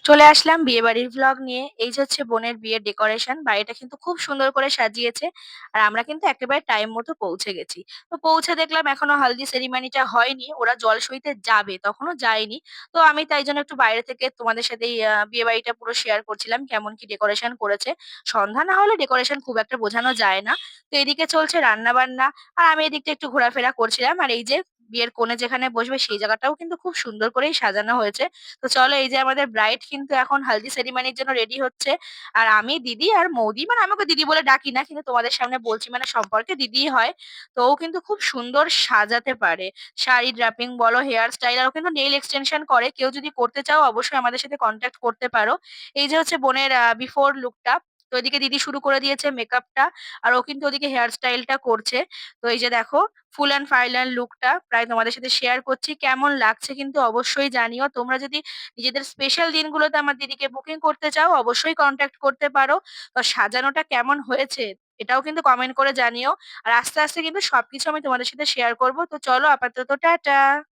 চলে আসলাম বিয়েবাড়ির ভ্লগ নিয়ে। এই যে হচ্ছে বোনের বিয়ের ডেকোরেশন। বাড়িটা কিন্তু খুব সুন্দর করে সাজিয়েছে। আর আমরা কিন্তু একেবারে টাইম মতো পৌঁছে গেছি। তো পৌঁছে দেখলাম এখনো হালদি সেরিমনিটা হয়নি। ওরা জল সইতে যাবে, তখনও যায়নি। তো আমি তাই জন্য একটু বাইরে থেকে তোমাদের সাথে এই বিয়েবাড়িটা পুরো শেয়ার করছিলাম কেমন কি ডেকোরেশন করেছে। সন্ধ্যা না হলে ডেকোরেশন খুব একটা বোঝানো যায় না। তো এদিকে চলছে রান্না-বান্না। আর আমি এদিকটা একটু ঘোরাফেরা করছিলাম। আর এই যে বিয়ের কনে যেখানে বসবে সেই জায়গাটাও কিন্তু খুব সুন্দর করেই সাজানো হয়েছে। তো চলো এই যে আমাদের ব্রাইড কিন্তু এখন হালদি সেরিমনির জন্য রেডি হচ্ছে। আর আমি দিদি আর মৌদি, মানে আমি ওকে দিদি বলে ডাকি না, কিন্তু তোমাদের সামনে বলছি মানে সম্পর্কে দিদিই হয়। তো ও কিন্তু খুব সুন্দর সাজাতে পারে। শাড়ি ড্রাপিং বলো, হেয়ার স্টাইল, আর ও কিন্তু নেইল এক্সটেনশন করে। কেউ যদি করতে চাও অবশ্যই আমাদের সাথে কন্ট্যাক্ট করতে পারো। এই যে হচ্ছে বোনের বিফোর লুকটা। তো এদিকে দিদি শুরু করে দিয়েছে মেকআপটা। আর ও কিন্তু ওদিকে হেয়ার স্টাইলটা করছে। তো এই যে দেখো, ফুল অ্যান্ড ফাইনাল লুকটা প্রায় তোমাদের সাথে শেয়ার করছি। কেমন লাগছে কিন্তু অবশ্যই জানিও। তোমরা যদি নিজেদের স্পেশাল দিনগুলোতে আমার দিদিকে বুকিং করতে চাও অবশ্যই কন্ট্যাক্ট করতে পারো। তো সাজানোটা কেমন হয়েছে এটাও কিন্তু কমেন্ট করে জানিও। আর আস্তে আস্তে কিন্তু সবকিছু আমি তোমাদের সাথে শেয়ার করব। তো চলো আপাতত টাটা।